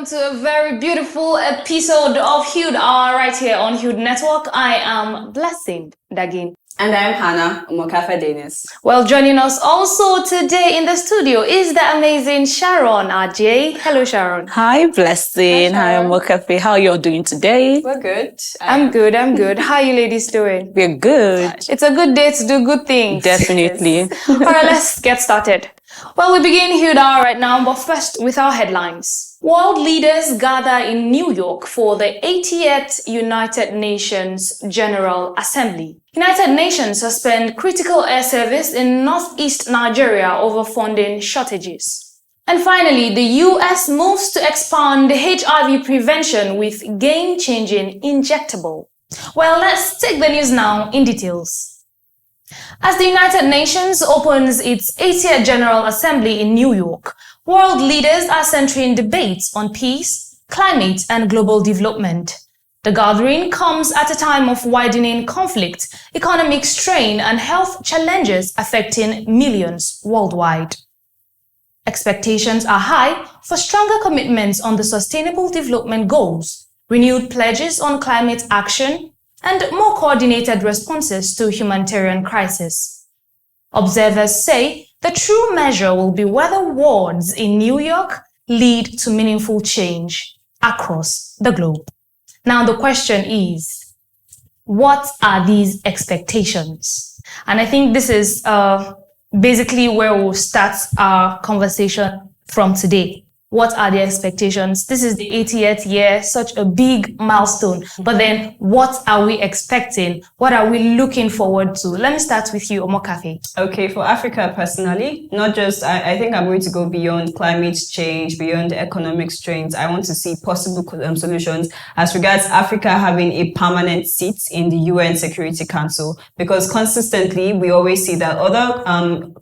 to a very beautiful episode of Hude right here on Hude Network. I am Blessing Dagin. And I'm Hannah Umokafe Dennis. Well, joining us also today in the studio is the amazing Sharon Ajay. Hello, Sharon. Hi, Blessing. Hi, Umokafe. How are you all doing today? We're good. I'm good. How are you ladies doing? We're good. It's a good day to do good things. Definitely. Yes. All right, let's get started. Well, we begin Hude right now, but first with our headlines. World leaders gather in New York for the 80th United Nations General Assembly. United Nations suspend critical air service in northeast Nigeria over funding shortages. And finally, the US moves to expand HIV prevention with game-changing injectable. Well, let's take the news now in details. As the United Nations opens its 80th General Assembly in New York, world leaders are centering debates on peace, climate, and global development. The gathering comes at a time of widening conflict, economic strain, and health challenges affecting millions worldwide. Expectations are high for stronger commitments on the Sustainable Development Goals, renewed pledges on climate action, and more coordinated responses to humanitarian crisis. Observers say the true measure will be whether words in New York lead to meaningful change across the globe. Now the question is, what are these expectations? And I think this is basically where we'll start our conversation from today. What are the expectations? This is the 80th year, such a big milestone. But then what are we expecting? What are we looking forward to? Let me start with you, Omokafe. Okay, for Africa personally, not just, I think I'm going to go beyond climate change, beyond economic strains. I want to see possible solutions as regards Africa having a permanent seat in the UN Security Council, because consistently we always see that other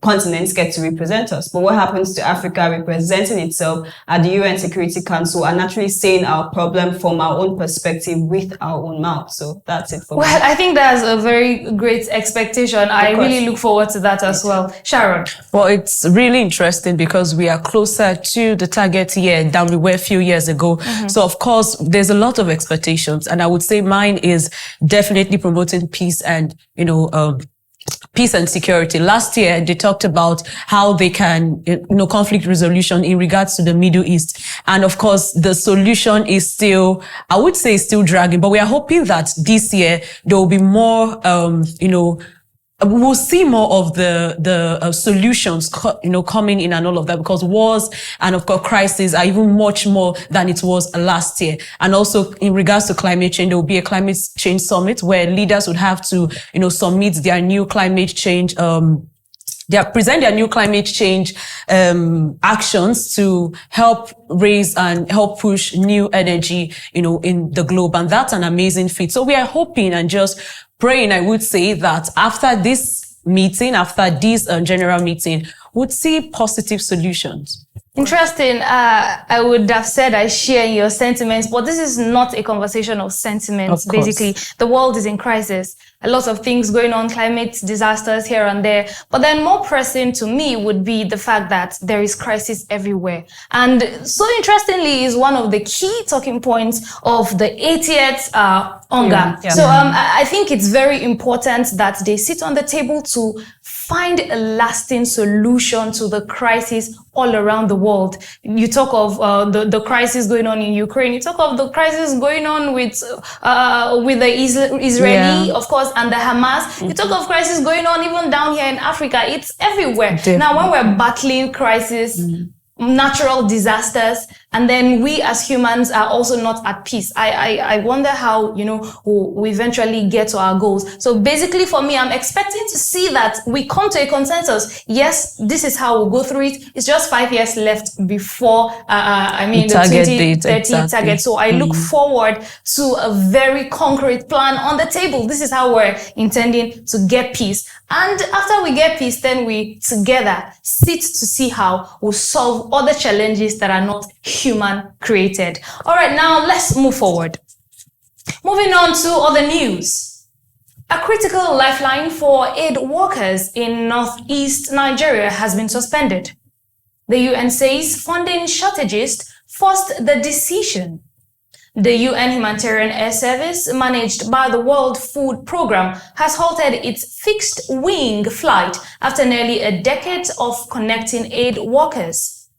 continents get to represent us. But what happens to Africa representing itself at the UN Security Council and actually saying our problem from our own perspective with our own mouth? So that's it for me. Well, I think that's a very great expectation. I really look forward to that as well. Sharon? Well, it's really interesting because we are closer to the target year than we were a few years ago. So, of course, there's a lot of expectations. And I would say mine is definitely promoting peace and, peace and security. Last year, they talked about how they can, conflict resolution in regards to the Middle East. And of course, the solution is still, I would say still dragging, but we are hoping that this year there will be more, we'll see more of the solutions, coming in and all of that, because wars and of course crises are even much more than it was last year. And also in regards to climate change, there will be a climate change summit where leaders would have to, submit their new climate change, present their new climate change actions to help raise and help push new energy, in the globe. And that's an amazing feat. So we are hoping and just praying, I would say, that after this meeting, after this general meeting, would see positive solutions. Interesting. I would have said I share your sentiments, but this is not a conversation of sentiments. Basically, the world is in crisis. A lot of things going on, climate disasters here and there. But then more pressing to me would be the fact that there is crisis everywhere. And so interestingly is one of the key talking points of the 80th UNGA. So I think it's very important that they sit on the table to find a lasting solution to the crisis all around the world. You talk of the crisis going on in Ukraine. You talk of the crisis going on with the Israeli, of course, and the Hamas. You talk of crisis going on even down here in Africa. It's everywhere. Now, when we're battling crisis, natural disasters, and then we as humans are also not at peace. I wonder how, we eventually get to our goals. So basically for me, I'm expecting to see that we come to a consensus. Yes, this is how we'll go through it. It's just 5 years left before, the 2030 target. So I look forward to a very concrete plan on the table. This is how we're intending to get peace. And after we get peace, then we together sit to see how we'll solve other challenges that are not human created. All right, now let's move forward. Moving on to other news. A critical lifeline for aid workers in northeast Nigeria has been suspended. The UN says funding shortages forced the decision. The UN Humanitarian Air Service, managed by the World Food Programme, has halted its fixed-wing flight after nearly a decade of connecting aid workers,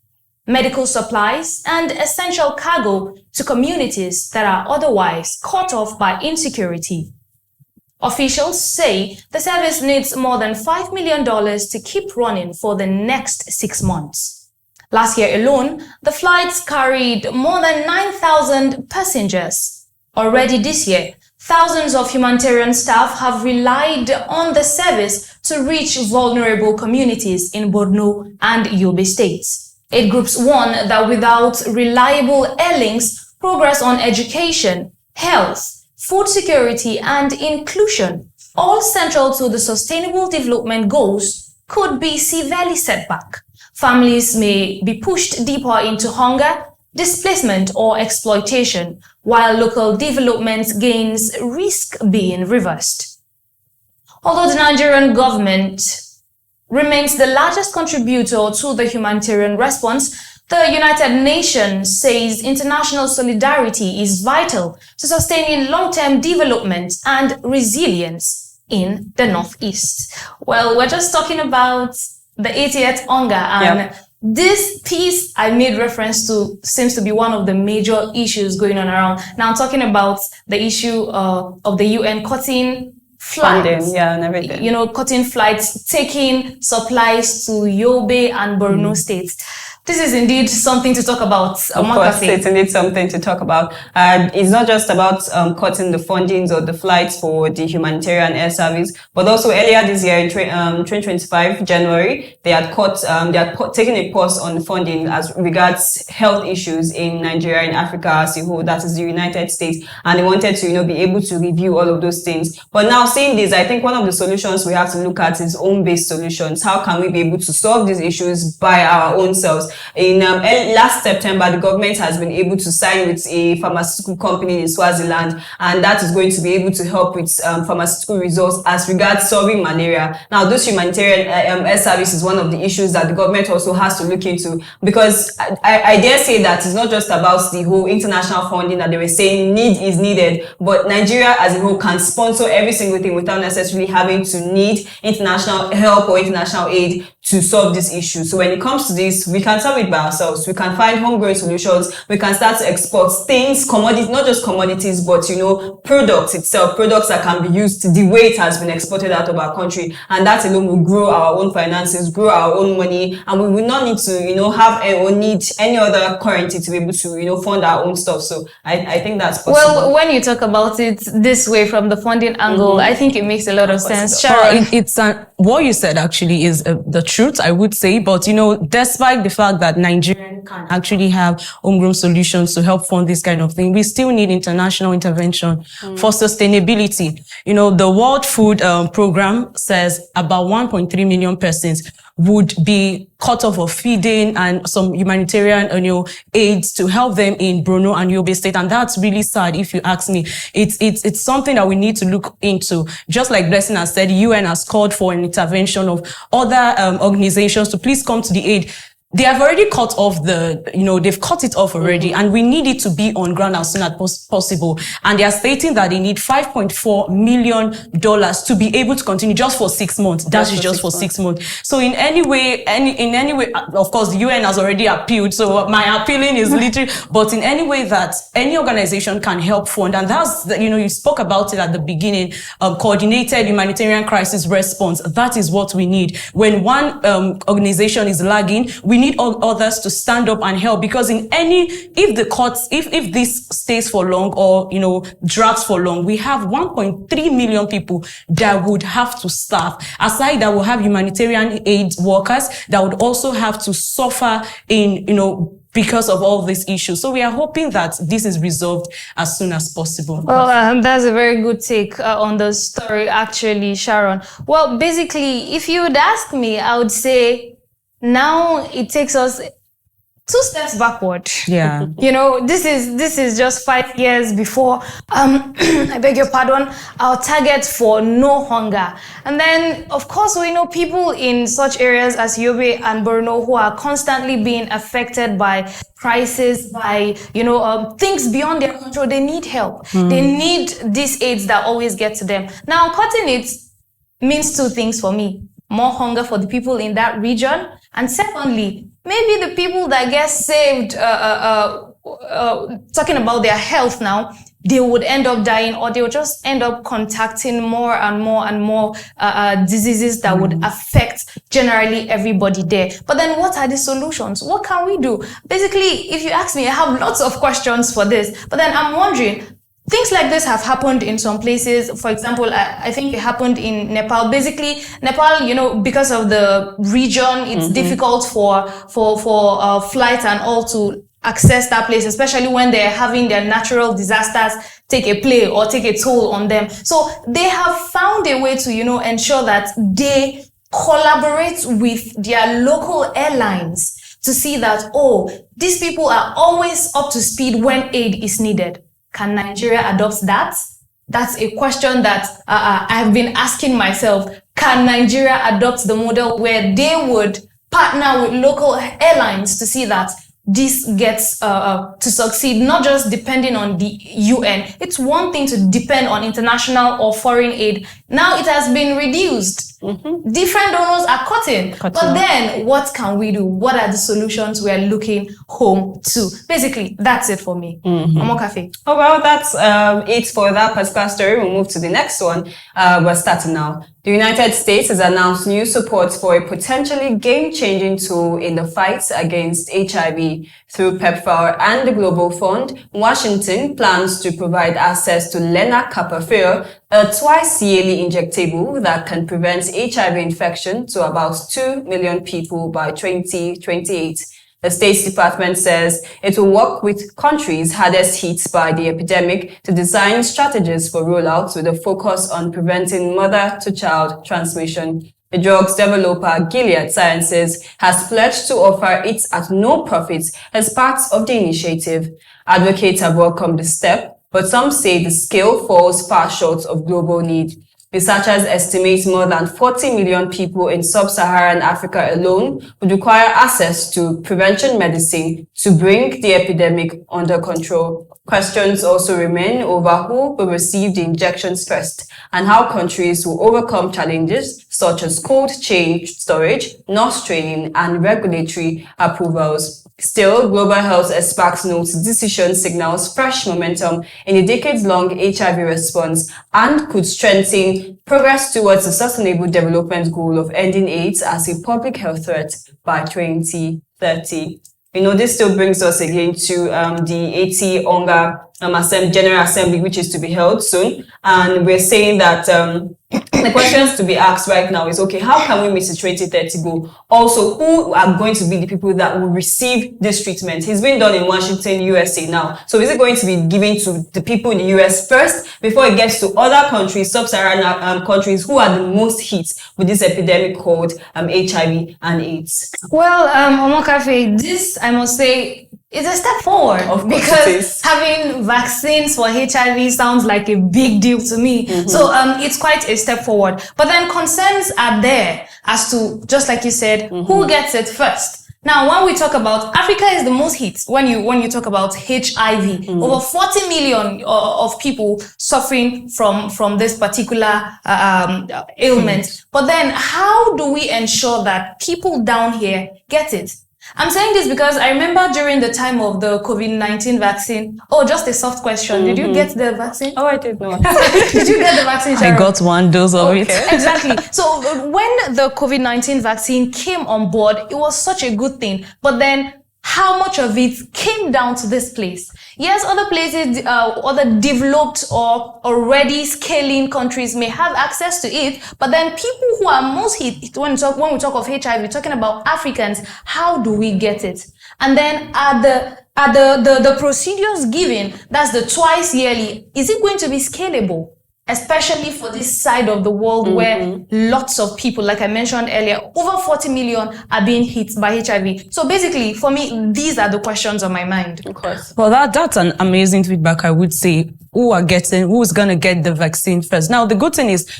medical supplies, and essential cargo to communities that are otherwise cut off by insecurity. Officials say the service needs more than $5 million to keep running for the next 6 months. Last year alone, the flights carried more than 9,000 passengers. Already this year, thousands of humanitarian staff have relied on the service to reach vulnerable communities in Borno and Yobe states. Aid groups warn that without reliable air links, progress on education, health, food security, and inclusion, all central to the Sustainable Development Goals, could be severely set back. Families may be pushed deeper into hunger, displacement, or exploitation, while local development gains risk being reversed. Although the Nigerian government remains the largest contributor to the humanitarian response, the United Nations says international solidarity is vital to sustaining long-term development and resilience in the Northeast. Well, we're just talking about the 80th UNGA, and this piece I made reference to seems to be one of the major issues going on around. Now I'm talking about the issue of the UN cutting flights. Funding, and everything. You know, cutting flights, taking supplies to Yobe and Borno states. This is indeed something to talk about. Of course, it's indeed something to talk about. It's not just about cutting the fundings or the flights for the humanitarian air service, but also earlier this year in 2025 January, they had taken a pause on funding as regards health issues in Nigeria and Africa as a whole, that is the United States, and they wanted to be able to review all of those things. But now saying this, I think one of the solutions we have to look at is home-based solutions. How can we be able to solve these issues by our own selves? In last September, the government has been able to sign with a pharmaceutical company in Swaziland, and that is going to be able to help with pharmaceutical results as regards solving malaria. Now, this humanitarian air service is one of the issues that the government also has to look into, because I dare say that it's not just about the whole international funding that they were saying need is needed, but Nigeria as a whole can sponsor every single thing without necessarily having to need international help or international aid to solve this issue. So when it comes to this, we can solve it by ourselves. We can find homegrown solutions. We can start to export things, commodities, not just commodities, but products itself, products that can be used the way it has been exported out of our country. And that alone will grow our own finances, grow our own money, and we will not need to, have or need any other currency to be able to, fund our own stuff. So I think that's possible. Well, when you talk about it this way from the funding angle, I think it makes a lot of sense. Sharon, what you said actually is the truth, I would say, but despite the fact that Nigeria can actually have homegrown solutions to help fund this kind of thing, we still need international intervention for sustainability. The World Food Programme says about 1.3 million persons would be cut off of feeding and some humanitarian aids to help them in Borno and Yobe state, and that's really sad if you ask me. It's something that we need to look into. Just like Blessing has said, UN has called for an intervention of other organizations to please come to the aid. They have already cut off they've cut it off already, and we need it to be on ground as soon as possible. And they are stating that they need $5.4 million to be able to continue just for 6 months. That is just for 6 months. So in any way, of course, the UN has already appealed. So my appealing is literally, but in any way that any organization can help fund, and that's, you spoke about it at the beginning, coordinated humanitarian crisis response. That is what we need. When one organization is lagging, we need all others to stand up and help, because if this stays for long or drags for long, we have 1.3 million people that would have to starve. Aside that, we'll have humanitarian aid workers that would also have to suffer because of all these issues. So we are hoping that this is resolved as soon as possible. Well, that's a very good take on the story, actually, Sharon. Well, basically, if you would ask me, I would say now it takes us 2 steps backward. Yeah. You know, this is just 5 years before, I beg your pardon, our target for no hunger. And then, of course, we know people in such areas as Yobe and Borno who are constantly being affected by crisis, by, things beyond their control. They need help. They need these aids that always get to them. Now, cutting it means 2 things for me. More hunger for the people in that region. And secondly, maybe the people that get saved, talking about their health now, they would end up dying, or they would just end up contacting more and more diseases that would affect generally everybody there. But then what are the solutions? What can we do? Basically, if you ask me, I have lots of questions for this, but then I'm wondering, things like this have happened in some places. For example, I think it happened in Nepal. Basically, Nepal, because of the region, it's difficult for flight and all to access that place, especially when they're having their natural disasters take a play or take a toll on them. So they have found a way to, ensure that they collaborate with their local airlines to see that, these people are always up to speed when aid is needed. Can Nigeria adopt that? That's a question that I've been asking myself. Can Nigeria adopt the model where they would partner with local airlines to see that this gets to succeed, not just depending on the UN? It's one thing to depend on international or foreign aid. Now it has been reduced. Different donors are cutting. But then what can we do? What are the solutions we are looking home to? Basically, that's it for me. Omokafe. Oh, well, that's it for that particular story. We'll move to the next one. We're starting now. The United States has announced new support for a potentially game-changing tool in the fight against HIV. Through PEPFAR and the Global Fund, Washington plans to provide access to lenacapavir, a twice-yearly injectable that can prevent HIV infection to about 2 million people by 2028. The State Department says it will work with countries hardest hit by the epidemic to design strategies for rollouts with a focus on preventing mother-to-child transmission. The drug's developer, Gilead Sciences, has pledged to offer it at no profit as part of the initiative. Advocates have welcomed the step, but some say the scale falls far short of global need. Researchers estimate more than 40 million people in sub-Saharan Africa alone would require access to prevention medicine to bring the epidemic under control. Questions also remain over who will receive the injections first and how countries will overcome challenges such as cold chain storage, nurse training, and regulatory approvals. Still, global health experts note decision signals fresh momentum in a decades-long HIV response and could strengthen progress towards the Sustainable Development Goal of ending AIDS as a public health threat by 2030. This still brings us again to the 80 UNGA General Assembly, which is to be held soon. And we're saying that the questions to be asked right now is, okay, how can we meet the 2030 goal? Also, who are going to be the people that will receive this treatment? It's been done in Washington, USA now. So is it going to be given to the people in the US first before it gets to other countries, sub-Saharan countries who are the most hit with this epidemic called HIV and AIDS? Well, Omokafe, this, I must say, is a step forward. Of course, because having vaccines for HIV sounds like a big deal to me. So it's quite a step forward. But then concerns are there as to, just like you said, who gets it first. Now, when we talk about Africa is the most hit when you talk about HIV. Over 40 million of people suffering from this particular ailment. But then how do we ensure that people down here get it? I'm saying this because I remember during the time of the COVID-19 vaccine. Oh, just a soft question. Did you get the vaccine? Oh, I did not. Did you get the vaccine, Sharon? I got 1 dose of it. Exactly. So when the COVID-19 vaccine came on board, it was such a good thing. But then how much of it came down to this place? Yes, other places, other developed or already scaling countries may have access to it, but then people who are most hit, when we talk of HIV, we're talking about Africans, how do we get it? And then are the procedures given, that's the twice yearly, is it going to be scalable? especially for this side of the world where lots of people, like I mentioned earlier, over 40 million are being hit by HIV. So basically, for me, these are the questions on my mind. Of course. Well, that's an amazing feedback, I would say. Who's going to get the vaccine first? Now, the good thing is,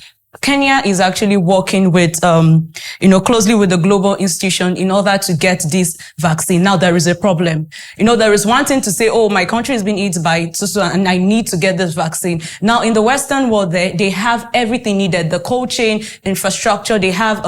Kenya is actually working with, closely with the global institution in order to get this vaccine. Now there is a problem. There is one thing to say, oh, my country has been hit by so and I need to get this vaccine. Now in the Western world, they have everything needed, the cold chain infrastructure. They have,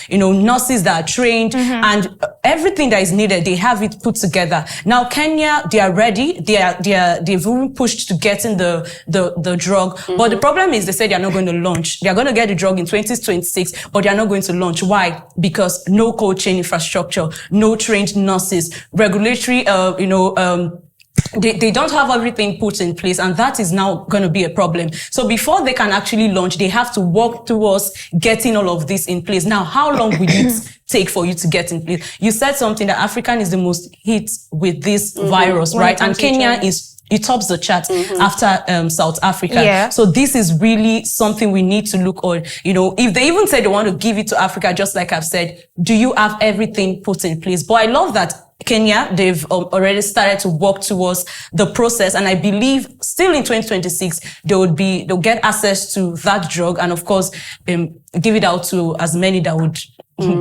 nurses that are trained and everything that is needed. They have it put together. Now Kenya, they are ready. They've even pushed to getting the drug. But the problem is they said they're not going to launch. They're going to get the drug in 2026, but they are not going to launch. Why? Because no cold chain infrastructure, no trained nurses, regulatory, they don't have everything put in place, and that is now going to be a problem. So before they can actually launch, they have to work towards getting all of this in place. Now, how long will it take for you to get in place? You said something that African is the most hit with this virus, right? And Kenya it tops the chart after South Africa. Yeah. So this is really something we need to look on. If they even say they want to give it to Africa, just like I've said, do you have everything put in place? But I love that Kenya, they've already started to work towards the process. And I believe still in 2026, they'll get access to that drug and of course, give it out to as many that would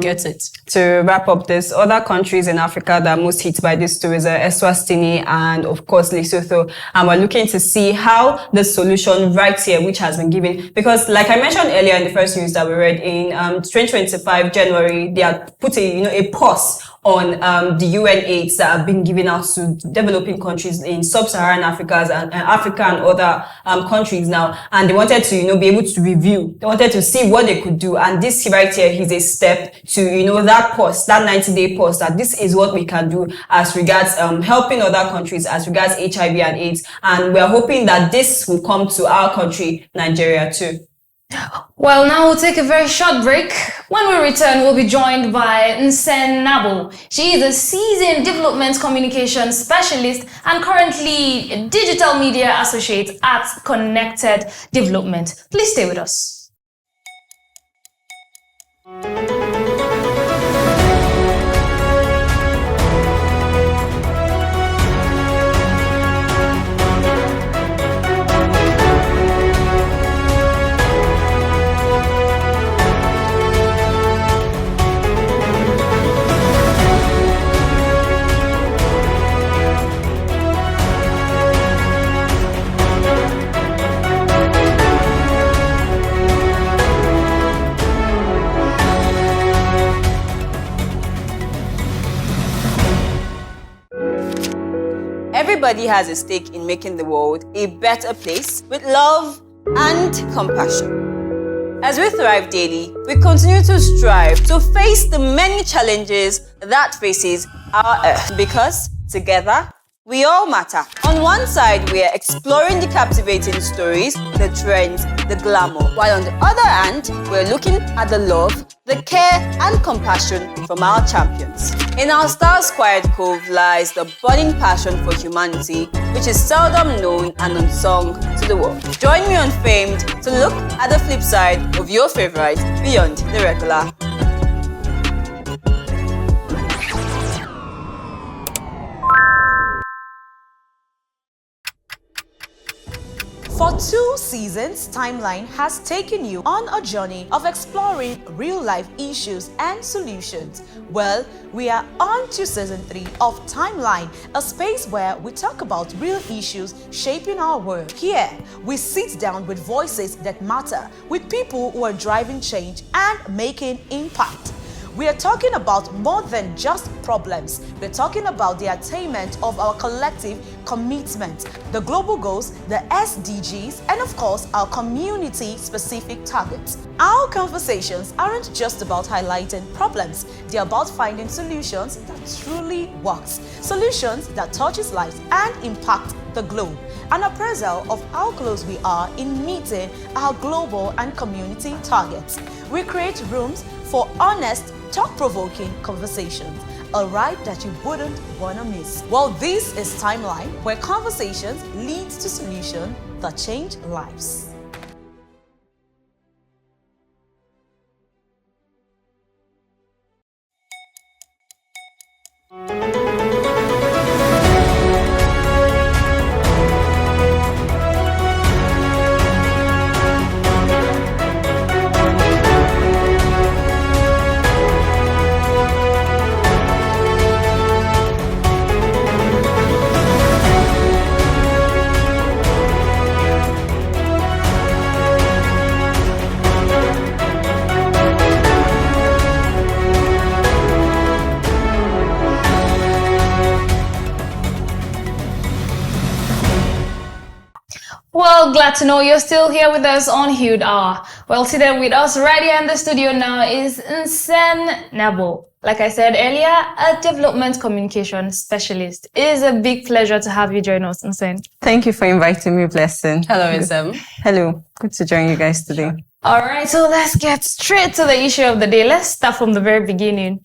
get it. To wrap up this, other countries in Africa that are most hit by this too is Eswatini and of course Lesotho. And we're looking to see how the solution right here, which has been given, because like I mentioned earlier in the first news that we read in 2025 January, they had put a pause on the UN aids that have been given out to developing countries in sub-Saharan Africa and Africa and other countries now, and they wanted to be able to review. They wanted to see what they could do, and this right here is a step to that pause, that 90-day pause. That this is what we can do as regards helping other countries as regards HIV and AIDS, and we are hoping that this will come to our country, Nigeria, too. Well, now we'll take a very short break. When we return, we'll be joined by Msen Nabo. She is a seasoned development communication specialist and currently a digital media associate at Connected Development. Please stay with us. Everybody has a stake in making the world a better place with love and compassion. As we thrive daily, we continue to strive to face the many challenges that faces our earth, because together we all matter. On one side, we are exploring the captivating stories, the trends, the glamour, while on the other hand, we're looking at the love, the care and compassion from our champions. In our Stars Quiet Cove lies the burning passion for humanity, which is seldom known and unsung to the world. Join me on Famed to look at the flip side of your favorite beyond the regular. For 2 seasons, Timeline has taken you on a journey of exploring real-life issues and solutions. Well, we are on to season 3 of Timeline, a space where we talk about real issues shaping our world. Here, we sit down with voices that matter, with people who are driving change and making impact. We are talking about more than just problems. We're talking about the attainment of our collective commitment, the global goals, the SDGs, and of course, our community-specific targets. Our conversations aren't just about highlighting problems. They're about finding solutions that truly works, solutions that touches lives and impact the globe. An appraisal of how close we are in meeting our global and community targets. We create rooms for honest, thought-provoking conversations, a ride that you wouldn't want to miss. Well, this is Timeline, where conversations lead to solutions that change lives. Well, glad to know you're still here with us on Hude Hour. Well, seated with us right here in the studio now is Msen Nabo. Like I said earlier, a development communication specialist. It is a big pleasure to have you join us, Msen. Thank you for inviting me, Blessing. Hello, Isam. Hello. Good to join you guys today. All right, so let's get straight to the issue of the day. Let's start from the very beginning.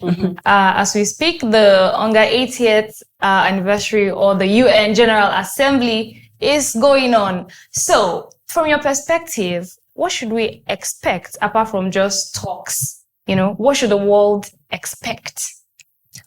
As we speak, the UNGA 80th anniversary or the UN General Assembly is going on. So, from your perspective, what should we expect apart from just talks? You know, what should the world expect?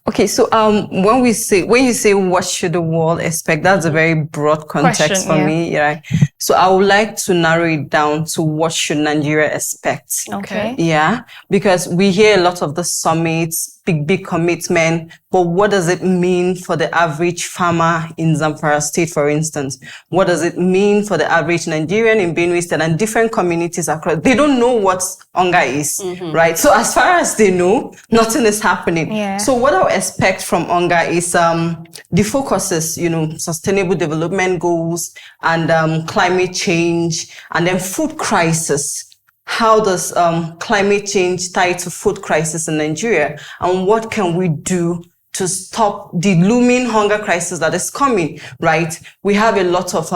Okay, so when you say what should the world expect, that's a very broad context for me, right? So I would like to narrow it down to what should Nigeria expect. Okay. Yeah, because we hear a lot of the summits, big commitment, but what does it mean for the average farmer in Zamfara State, for instance? What does it mean for the average Nigerian in Benue State and different communities across? They don't know what UNGA is, right? So as far as they know, nothing is happening. Yeah. So what I expect from UNGA is the focuses, sustainable development goals and climate change and then food crisis. How does climate change tie to food crisis in Nigeria? And what can we do to stop the looming hunger crisis that is coming, right? We have a lot of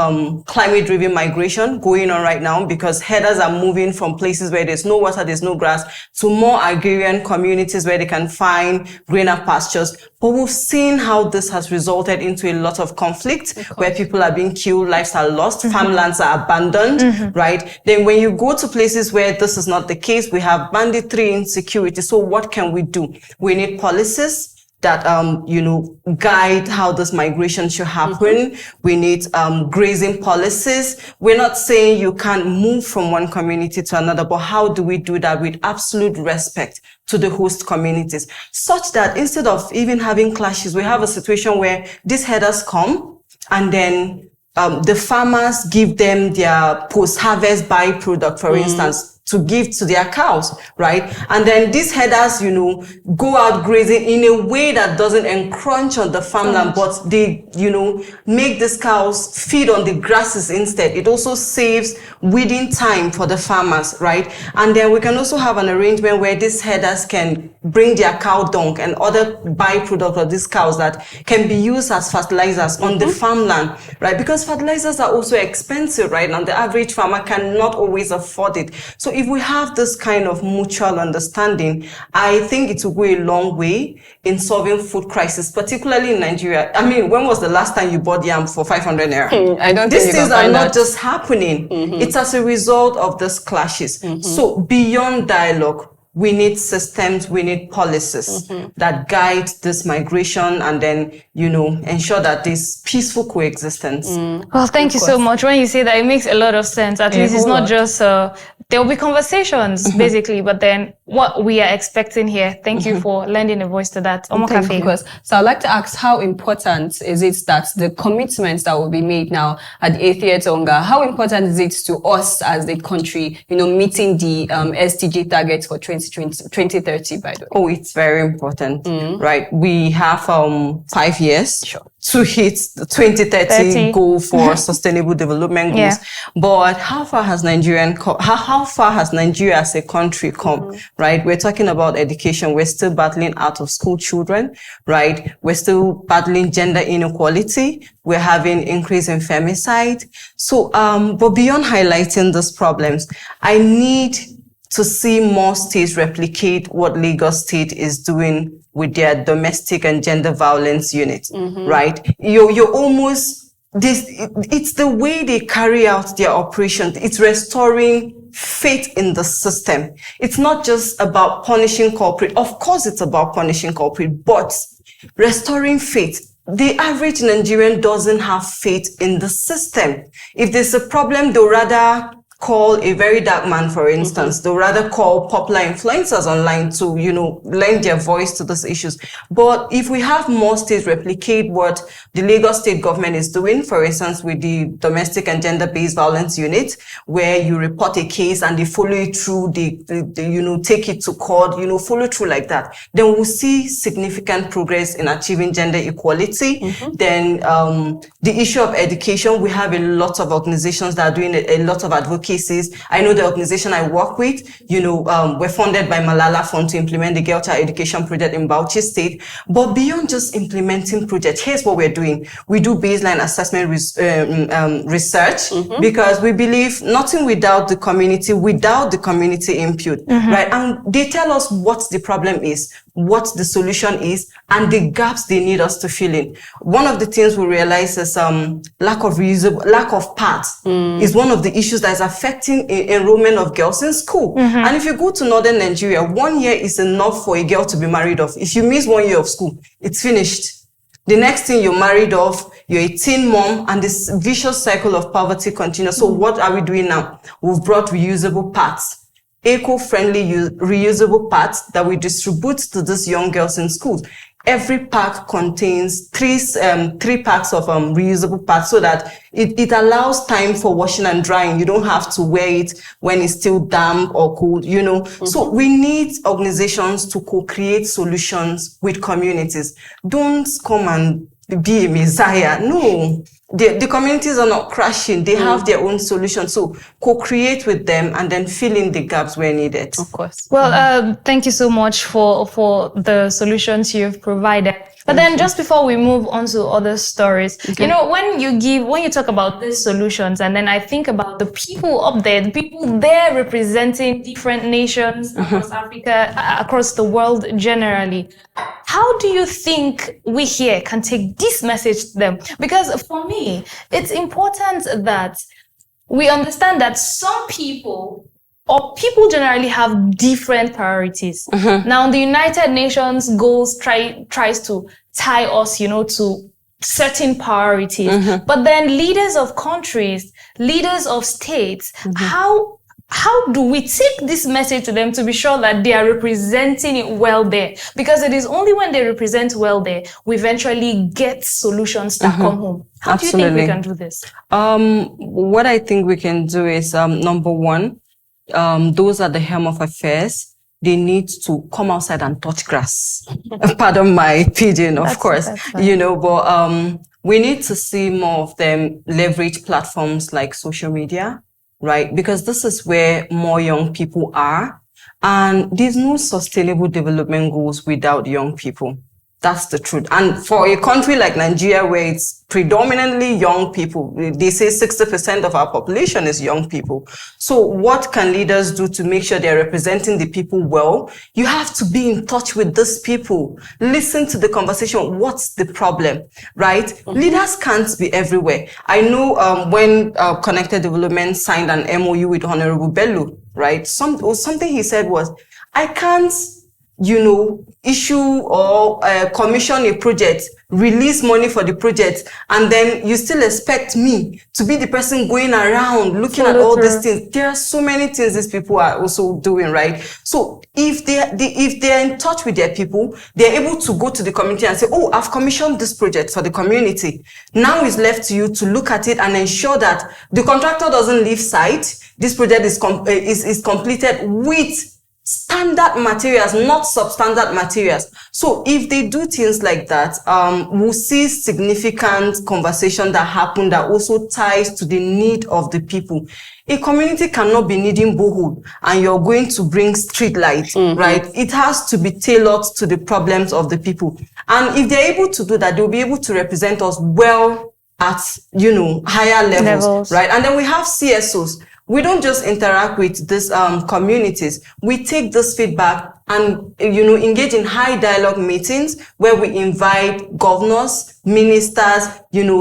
climate-driven migration going on right now because herders are moving from places where there's no water, there's no grass, to more agrarian communities where they can find greener pastures. But we've seen how this has resulted into a lot of conflict where people are being killed, lives are lost, farmlands are abandoned, right? Then when you go to places where this is not the case, we have banditry, insecurity. So what can we do? We need policies that, guide how this migration should happen. We need grazing policies. We're not saying you can't move from one community to another, but how do we do that with absolute respect to the host communities, such that instead of even having clashes, we have a situation where these herders come and then the farmers give them their post-harvest byproduct, for instance, to give to their cows, right? And then these herders, go out grazing in a way that doesn't encroach on the farmland, but they, make these cows feed on the grasses instead. It also saves weeding time for the farmers, right? And then we can also have an arrangement where these herders can bring their cow dung and other byproducts of these cows that can be used as fertilizers on the farmland, right? Because fertilizers are also expensive, right? And the average farmer cannot always afford it. So if we have this kind of mutual understanding, I think it will go a long way in solving food crisis, particularly in Nigeria. I mean, when was the last time you bought yam for 500 naira? I don't These think things are not just happening. It's as a result of these clashes. So beyond dialogue, we need systems, we need policies that guide this migration and then, ensure that there's peaceful coexistence. Well, thank you so much. When you say that, it makes a lot of sense. At least it's not just, there will be conversations, basically, but then what we are expecting here. Thank you for lending a voice to that. Thank you. So I'd like to ask, how important is it that the commitments that will be made now at the 80th UNGA, how important is it to us as a country, meeting the SDG targets for 2030, by the way? Oh, it's very important, right? We have 5 years to hit the 2030 goal for sustainable development goals. But how far has how far has Nigeria as a country come, right? We're talking about education. We're still battling out of school children, right? We're still battling gender inequality. We're having increase in femicide. So, but beyond highlighting these problems, I need to see more states replicate what Lagos State is doing with their domestic and gender violence unit, right? You're almost, it's the way they carry out their operations. It's restoring faith in the system. It's not just about punishing culprit. Of course, it's about punishing culprit, but restoring faith. The average Nigerian doesn't have faith in the system. If there's a problem, they'll rather call a very dark man, for instance. They'll rather call popular influencers online to, lend their voice to these issues. But if we have more states replicate what the Lagos state government is doing, for instance, with the domestic and gender-based violence unit, where you report a case and they follow it through, they take it to court, follow through like that, then we'll see significant progress in achieving gender equality. Then the issue of education, we have a lot of organizations that are doing a lot of advocacies. I know the organization I work with, we're funded by Malala Fund to implement the Girl Child Education Project in Bauchi State. But beyond just implementing projects, here's what we're doing. We do baseline assessment research because we believe nothing without the community input, right? And they tell us what the problem is, what the solution is, and the gaps they need us to fill in. One of the things we realize is lack of paths is one of the issues that is affecting enrollment of girls in school. And if you go to northern Nigeria, 1 year is enough for a girl to be married off. If you miss 1 year of school, it's finished. The next thing, you're married off, you're a teen mom, and this vicious cycle of poverty continues. So what are we doing now? We've brought reusable pads, eco-friendly reusable pads that we distribute to these young girls in schools. Every pack contains three packs of reusable pads so that it allows time for washing and drying. You don't have to wear it when it's still damp or cold, So we need organizations to co-create solutions with communities. Don't come and be a messiah. No. The communities are not crashing. They have their own solutions. So co-create with them and then fill in the gaps where needed. Of course. Well, thank you so much for the solutions you've provided. But then just before we move on to other stories, when you talk about these solutions, and then I think about the people up there, the people there representing different nations across Africa, across the world generally, how do you think we here can take this message to them? Because for me, it's important that we understand that some people or people generally have different priorities. Now, the United Nations goals tries to tie us, to certain priorities. But then leaders of countries, leaders of states, how do we take this message to them to be sure that they are representing it well there? Because it is only when they represent well there, we eventually get solutions that come home. How do you think we can do this? What I think we can do is, number one, those are the helm of affairs. They need to come outside and touch grass. Pardon my pidgin, of course, but we need to see more of them leverage platforms like social media, right? Because this is where more young people are. And there's no sustainable development goals without young people. That's the truth. And for a country like Nigeria, where it's predominantly young people, they say 60% of our population is young people. So what can leaders do to make sure they're representing the people well? You have to be in touch with these people. Listen to the conversation. What's the problem, right? Leaders can't be everywhere. I know when Connected Development signed an MOU with Honorable Bello, right? Something he said was, I can't issue or commission a project, release money for the project, and then you still expect me to be the person going around looking at all these things. There are so many things these people are also doing, right? So if they're in touch with their people, they're able to go to the community and say, oh, I've commissioned this project for the community. Now it's left to you to look at it and ensure that the contractor doesn't leave site. This project is completed with standard materials, not substandard materials. So if they do things like that, we'll see significant conversation that happen that also ties to the need of the people. A community cannot be needing borehole and you're going to bring street light, right? It has to be tailored to the problems of the people. And if they're able to do that, they'll be able to represent us well at, higher levels, right? And then we have CSOs. We don't just interact with these communities. We take this feedback and, engage in high dialogue meetings where we invite governors, ministers,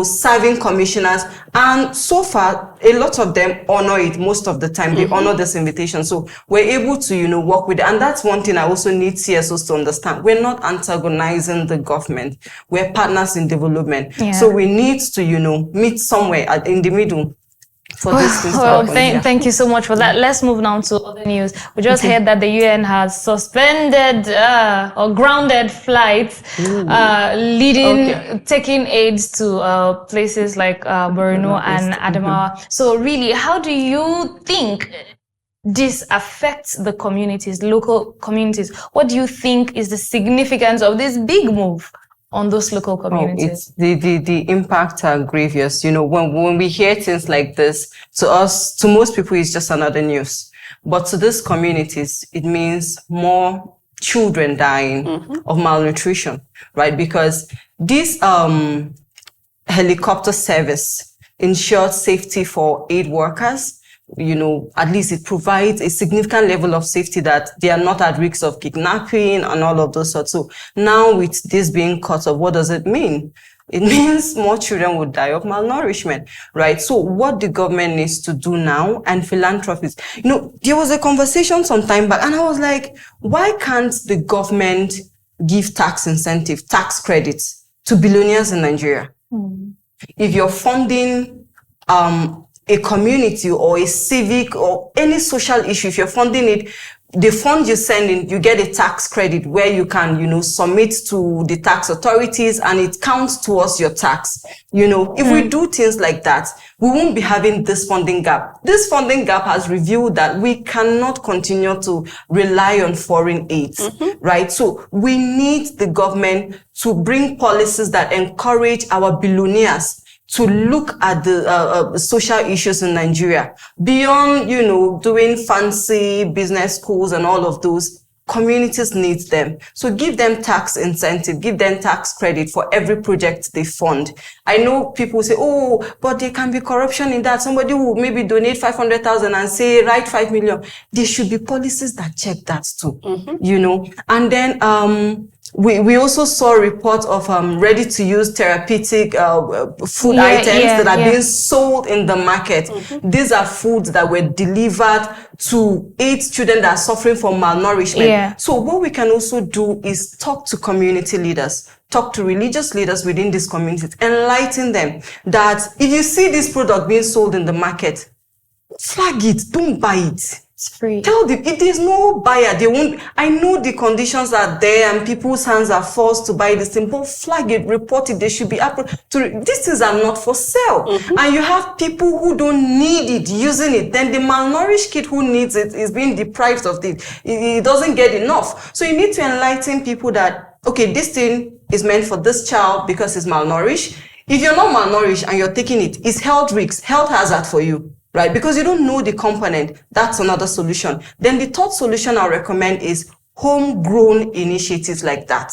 serving commissioners. And so far, a lot of them honor it most of the time. They honor this invitation. So we're able to, work with it. And that's one thing I also need CSOs to understand. We're not antagonizing the government. We're partners in development. Yeah. So we need to, meet somewhere in the middle. for this things to Well, happen. thank you so much for that. Let's move now to other news. We just heard that the UN has suspended or grounded flights taking aids to places like Borno and Adamawa. So really, how do you think this affects the communities, local communities? What do you think is the significance of this big move on those local communities? It's the impact are grievous. You know, when we hear things like this, to most people, it's just another news. But to these communities, it means more children dying of malnutrition, right? Because this helicopter service ensures safety for aid workers. You know, at least it provides a significant level of safety that they are not at risk of kidnapping and all of those sorts. So now with this being cut off, what does it mean? It means more children would die of malnourishment, right? So what the government needs to do now, and philanthropists, you know, there was a conversation some time back and I was like, why can't the government give tax incentive, tax credits to billionaires in Nigeria? If you're funding, a community or a civic or any social issue, if you're funding it, the fund you send in, you get a tax credit where you can, you know, submit to the tax authorities and it counts towards your tax. You know, if we do things like that, we won't be having this funding gap. This funding gap has revealed that we cannot continue to rely on foreign aid, right? So we need the government to bring policies that encourage our billionaires to look at the social issues in Nigeria beyond, you know, doing fancy business schools and all of those. Communities need them. So give them tax incentive, give them tax credit for every project they fund. I know people say, oh, but there can be corruption in that. Somebody will maybe donate 500,000 and say, write 5 million. There should be policies that check that too, you know. And then, we also saw reports of ready-to-use therapeutic food items that are being sold in the market. These are foods that were delivered to aid children that are suffering from malnourishment. So what we can also do is talk to community leaders, talk to religious leaders within these communities, enlighten them that if you see this product being sold in the market, flag it, don't buy it. It's free. Tell them, if there's no buyer, they won't. I know the conditions are there and people's hands are forced to buy this thing, but flag it, report it. They should be these things are not for sale. And you have people who don't need it using it. Then the malnourished kid who needs it is being deprived of it. He doesn't get enough. So you need to enlighten people that, okay, this thing is meant for this child because it's malnourished. If you're not malnourished and you're taking it, it's health risks, health hazard for you. Right? Because you don't know the component. That's another solution. Then the third solution I'll recommend is homegrown initiatives like that.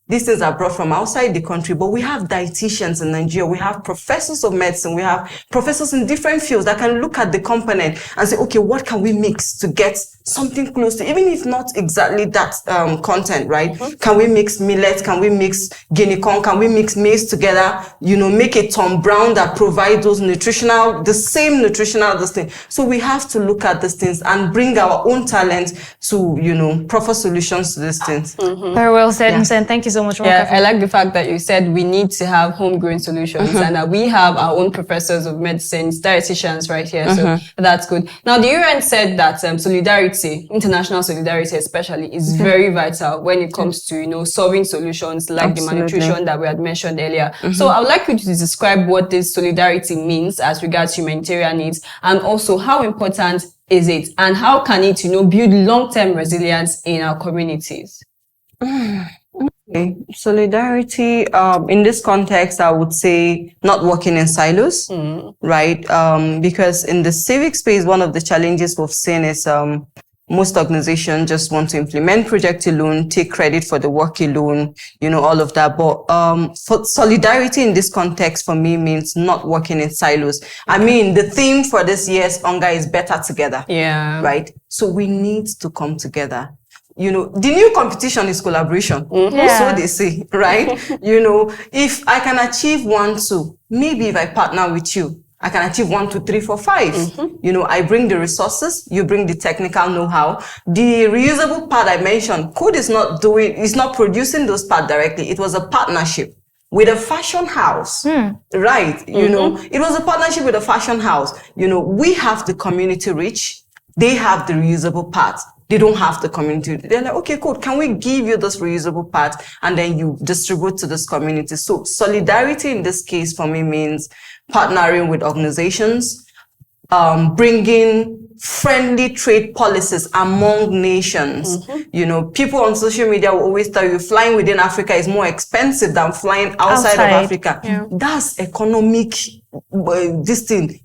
These things are brought from outside the country, but we have dietitians in Nigeria. We have professors of medicine. We have professors in different fields that can look at the component and say, okay, what can we mix to get something close to, even if not exactly that content, right? Can we mix millet? Can we mix guinea corn? Can we mix maize together? You know, make a Tom Brown that provides those the same nutritional thing. So we have to look at these things and bring our own talent to, you know, proper solutions to these things. Very well said, Msen. Thank you so much. I like the fact that you said we need to have homegrown solutions and that we have our own professors of medicine, dietitians right here. So that's good. Now, the UN said that solidarity, international solidarity especially, is very vital when it comes to, you know, solving solutions like the malnutrition that we had mentioned earlier. So I would like you to describe what this solidarity means as regards humanitarian needs, and also how important is it and how can it, you know, build long-term resilience in our communities? Okay. Solidarity, in this context, I would say not working in silos, right? Because in the civic space, one of the challenges we've seen is most organizations just want to implement project alone, take credit for the work alone, you know, all of that. But for solidarity in this context, for me, means not working in silos. I mean, the theme for this year's UNGA is better together. Right? So we need to come together. You know, the new competition is collaboration. So they say, right? You know, if I can achieve 1, 2, maybe if I partner with you, I can achieve 1, 2, 3, 4, 5. You know, I bring the resources, you bring the technical know-how. The reusable part I mentioned, Code is not producing those parts directly. It was a partnership. with a fashion house, right? You know, it was a partnership with a fashion house. You know, we have the community reach. They have the reusable part. They don't have the community. They're like, okay, cool. Can we give you this reusable part and then you distribute to this community? So solidarity in this case for me means partnering with organizations, bringing friendly trade policies among nations. You know, people on social media will always tell you flying within Africa is more expensive than flying outside of Africa. Yeah. That's economic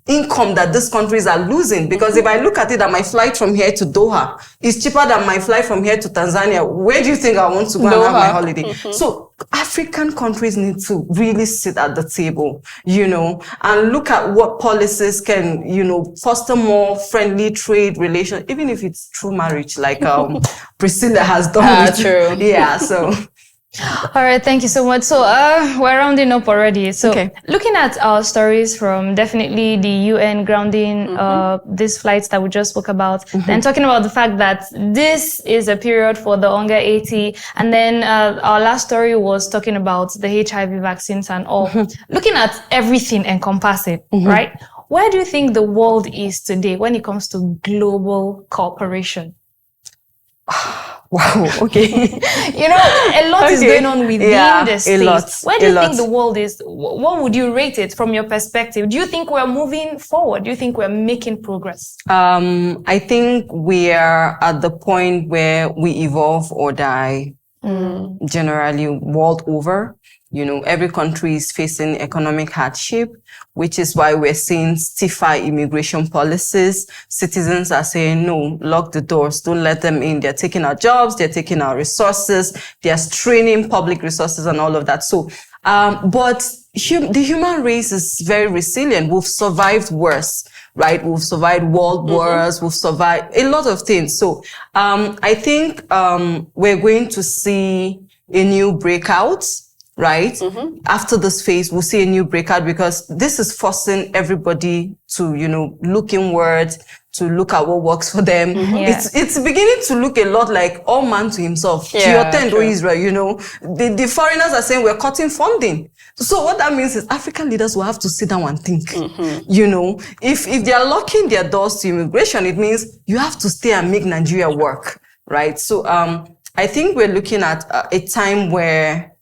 income that these countries are losing. Because if I look at it, that my flight from here to Doha is cheaper than my flight from here to Tanzania, where do you think I want to go and have my holiday? So African countries need to really sit at the table, you know, and look at what policies can, you know, foster more friendly trade relations, even if it's through marriage, like Priscilla has done. True. Yeah, so. All right, thank you so much. So we're rounding up already. So looking at our stories from definitely the UN grounding these flights that we just spoke about, then talking about the fact that this is a period for the UNGA 80, and then our last story was talking about the HIV vaccines and all. Looking at everything encompassing, right? Where do you think the world is today when it comes to global cooperation? Wow, okay. You know, a lot is going on within the States. A lot. Where do you think the world is? What would you rate it from your perspective? Do you think we're moving forward? Do you think we're making progress? I think we are at the point where we evolve or die, generally world over. You know, every country is facing economic hardship, which is why we're seeing stiffer immigration policies. Citizens are saying, no, lock the doors, don't let them in. They're taking our jobs, they're taking our resources, they're straining public resources and all of that. So, but the human race is very resilient. We've survived worse, right? We've survived world wars, we've survived a lot of things. So, I think, we're going to see a new breakout. Right? After this phase, we'll see a new breakout because this is forcing everybody to, you know, look inward, to look at what works for them. It's beginning to look a lot like all man to himself. To your tent, O Israel, you know. The foreigners are saying we're cutting funding. So what that means is African leaders will have to sit down and think. You know, if they are locking their doors to immigration, it means you have to stay and make Nigeria work. Right? So, I think we're looking at a time where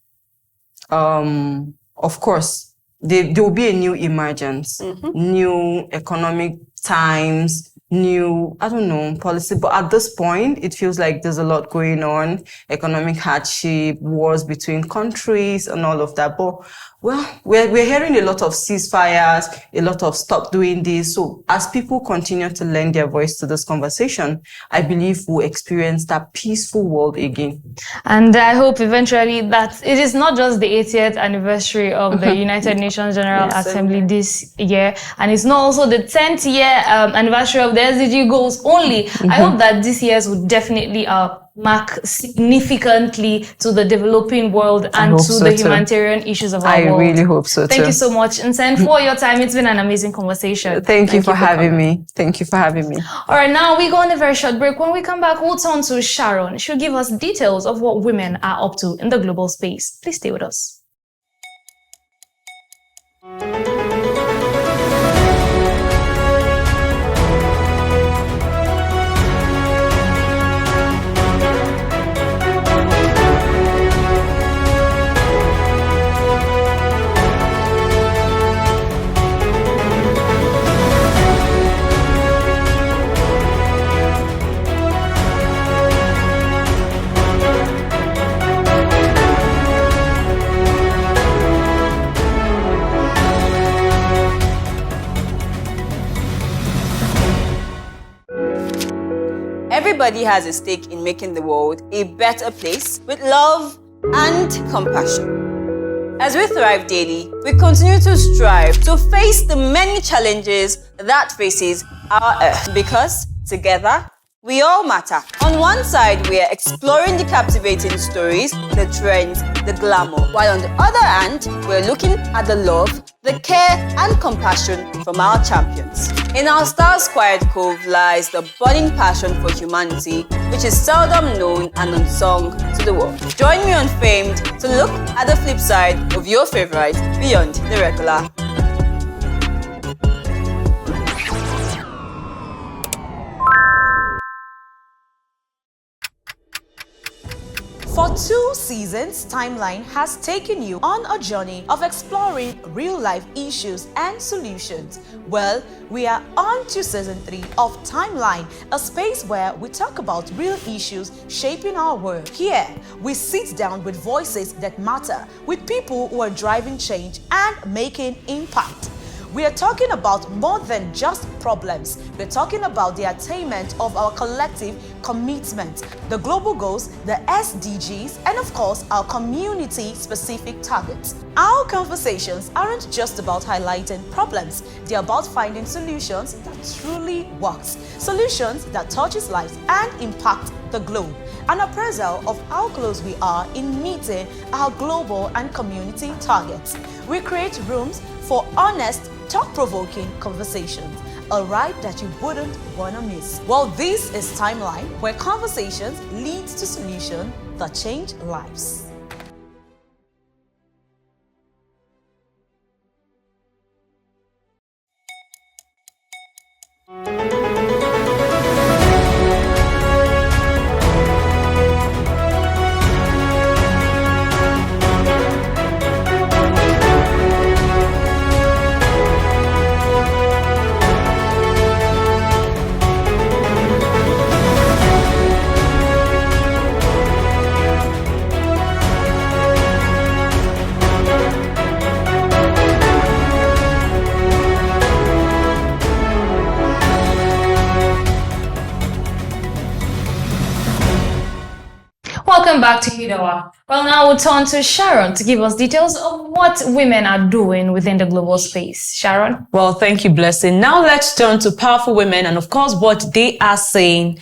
of course, there will be a new emergence, new economic times, new, I don't know, policy. But at this point, it feels like there's a lot going on, economic hardship, wars between countries and all of that. But, well, we're hearing a lot of ceasefires, a lot of stop doing this. So as people continue to lend their voice to this conversation, I believe we'll experience that peaceful world again. And I hope eventually that it is not just the 80th anniversary of the United Nations General Assembly this year, and it's not also the 10th year anniversary of the SDG goals only. I hope that this year's would definitely mark significantly to the developing world and to the humanitarian issues of our world. I really hope so too. Thank you so much, Msen, for your time. It's been an amazing conversation. Thank you for having me. Thank you for having me. All right, now we go on a very short break. When we come back, we'll turn to Sharon. She'll give us details of what women are up to in the global space. Please stay with us. Everybody has a stake in making the world a better place with love and compassion. As we thrive daily, we continue to strive to face the many challenges that faces our Earth because together, we all matter. On one side, we are exploring the captivating stories, the trends, the glamour, while on the other hand, we're looking at the love, the care and compassion from our champions. In our Stars Quiet Cove lies the burning passion for humanity, which is seldom known and unsung to the world. Join me on Famed to look at the flip side of your favorite beyond the regular. For 2 seasons, Timeline has taken you on a journey of exploring real-life issues and solutions. Well, we are on to season 3 of Timeline, a space where we talk about real issues shaping our world. Here, we sit down with voices that matter, with people who are driving change and making impact. We are talking about more than just problems. We're talking about the attainment of our collective commitment, the global goals, the SDGs, and of course, our community-specific targets. Our conversations aren't just about highlighting problems. They're about finding solutions that truly works, solutions that touches lives and impact the globe. An appraisal of how close we are in meeting our global and community targets. We create rooms for honest, thought-provoking conversations, a ride that you wouldn't want to miss. Well, this is Timeline, where conversations lead to solutions that change lives. Welcome back to Hude. Well, now we'll turn to Sharon to give us details of what women are doing within the global space. Sharon? Well, thank you, Blessing. Now let's turn to powerful women and, of course, what they are saying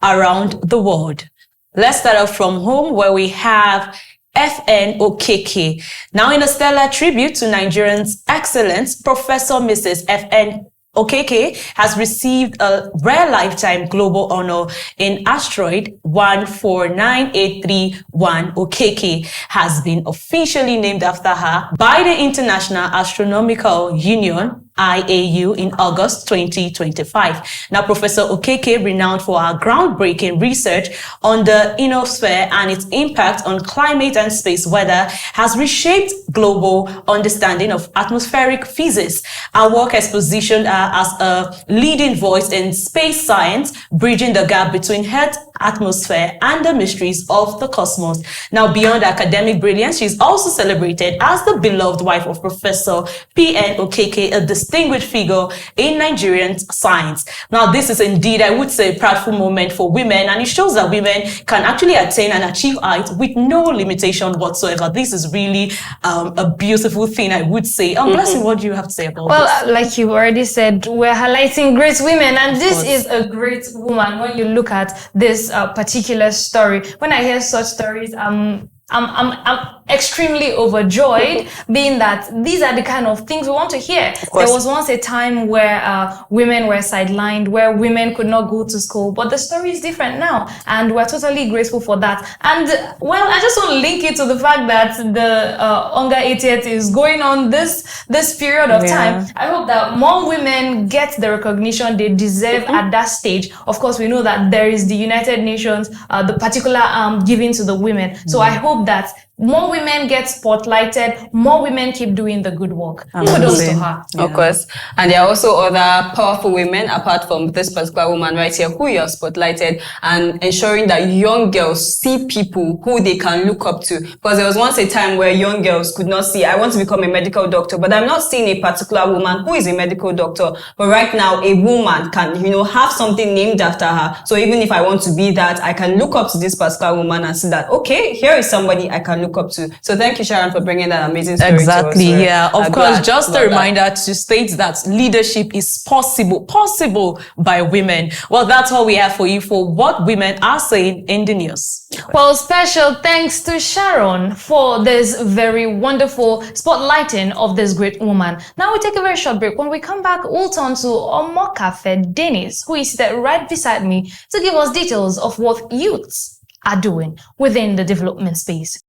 around the world. Let's start off from home, where we have FN Okeke. Now, in a stellar tribute to Nigerians' excellence, Professor Mrs. FN Okeke has received a rare lifetime global honor in asteroid 149831. Okeke has been officially named after her by the International Astronomical Union, IAU, in August 2025. Now, Professor Okeke, renowned for her groundbreaking research on the ionosphere and its impact on climate and space weather, has reshaped global understanding of atmospheric physics. Her work has positioned her as a leading voice in space science, bridging the gap between Earth's atmosphere and the mysteries of the cosmos. Now, beyond academic brilliance, she's also celebrated as the beloved wife of Professor P.N. Okeke, a distinguished figure in Nigerian science. Now, this is indeed, I would say, a proudful moment for women, and it shows that women can actually attain and achieve heights with no limitation whatsoever. This is really a beautiful thing, I would say. Blessing, what do you have to say about this? Well, like you already said, we're highlighting great women, and this is a great woman. When you look at this particular story, when I hear such stories, I'm extremely overjoyed, being that these are the kind of things we want to hear. There was once a time where women were sidelined, where women could not go to school, but the story is different now, and we're totally grateful for that. And well, I just want to link it to the fact that the UNGA 80th is going on this period of time. I hope that more women get the recognition they deserve at that stage. Of course, we know that there is the United Nations, the particular given to the women. So I hope that more women get spotlighted, more women keep doing the good work. Kudos to her. Of course. And there are also other powerful women apart from this particular woman right here who you have spotlighted, and ensuring that young girls see people who they can look up to. Because there was once a time where young girls could not see, I want to become a medical doctor, but I'm not seeing a particular woman who is a medical doctor. But right now, a woman can, have something named after her. So even if I want to be that, I can look up to this particular woman and see that, okay, here is somebody I can look up to. So thank you, Sharon, for bringing that amazing story to us. Yeah. Of course, just a reminder to state that leadership is possible by women. Well, that's all we have for you for what women are saying in the news. Well, special thanks to Sharon for this very wonderful spotlighting of this great woman. Now we take a very short break. When we come back, we'll turn to Omokafe Dennis, who is seated right beside me, to give us details of what youths are doing within the development space.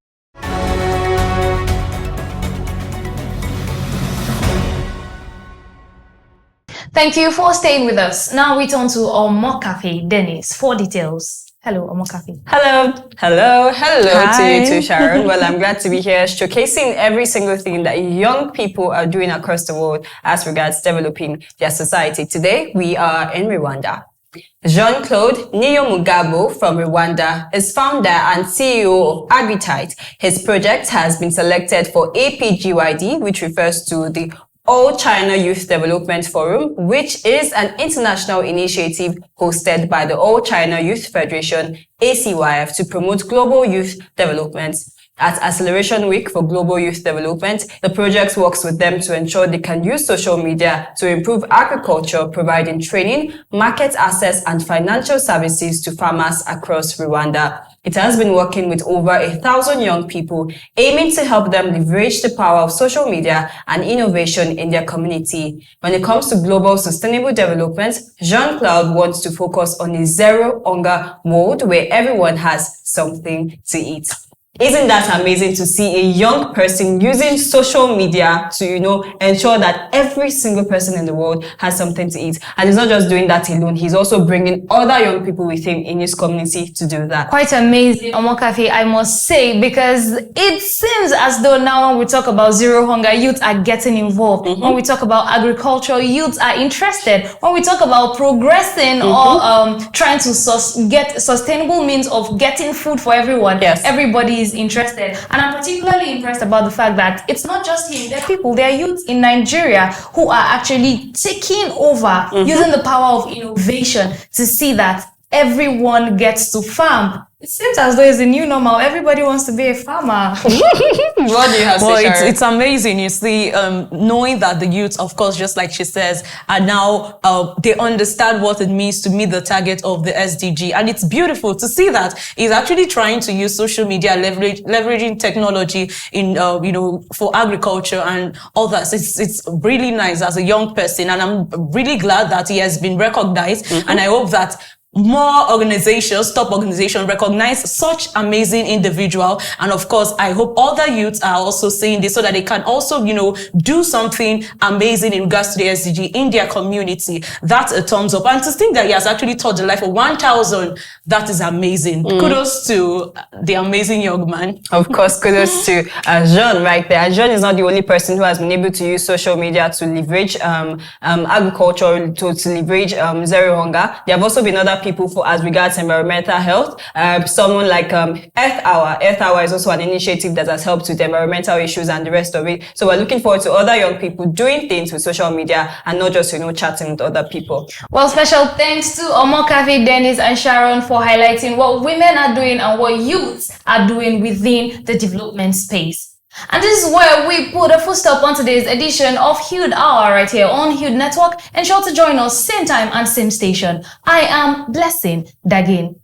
Thank you for staying with us. Now we turn to Omokafe Dennis for details. Hello, Omokafe. Hello to Hi. you too, Sharon. Well, I'm glad to be here showcasing every single thing that young people are doing across the world as regards developing their society. Today, we are in Rwanda. Jean-Claude Niyomugabo from Rwanda is founder and CEO of Agritite. His project has been selected for APGYD, which refers to the All China Youth Development Forum, which is an international initiative hosted by the All China Youth Federation, ACYF, to promote global youth development. At Acceleration Week for Global Youth Development, the project works with them to ensure they can use social media to improve agriculture, providing training, market access, and financial services to farmers across Rwanda. It has been working with over 1,000 young people, aiming to help them leverage the power of social media and innovation in their community. When it comes to global sustainable development, Jean-Claude wants to focus on a zero hunger world where everyone has something to eat. Isn't that amazing to see a young person using social media to, ensure that every single person in the world has something to eat? And he's not just doing that alone. He's also bringing other young people with him in his community to do that. Quite amazing, Omokafe, I must say, because it seems as though now when we talk about zero hunger, youth are getting involved. When we talk about agriculture, youths are interested. When we talk about progressing or trying to get sustainable means of getting food for everyone, everybody is interested. And I'm particularly impressed about the fact that it's not just him. There are youths in Nigeria who are actually taking over, using the power of innovation to see that everyone gets to farm. It seems as though it's a new normal. Everybody wants to be a farmer. What do you have to say, Sharon? It's amazing. You see, knowing that the youth, of course, just like she says, are now, they understand what it means to meet the target of the SDG. And it's beautiful to see that he's actually trying to use social media, leveraging technology in, for agriculture and others. It's really nice as a young person. And I'm really glad that he has been recognized. And I hope that more organizations, top organizations recognize such amazing individual. And of course, I hope other youths are also seeing this so that they can also, do something amazing in regards to the SDG in their community. That's a thumbs up. And to think that he has actually touched the life of 1,000, that is amazing. Kudos to the amazing young man. Of course, kudos to Jean right there. Jean is not the only person who has been able to use social media to leverage agriculture, to leverage zero hunger. There have also been other people as regards environmental health. Someone like Earth Hour. Earth Hour is also an initiative that has helped with environmental issues and the rest of it. So we're looking forward to other young people doing things with social media and not just, chatting with other people. Well, special thanks to Omokafe, Dennis, and Sharon for highlighting what women are doing and what youths are doing within the development space. And this is where we put a full stop on today's edition of Hude Hour right here on Hude Network. Ensure to join us same time and same station. I am Blessing Dagin.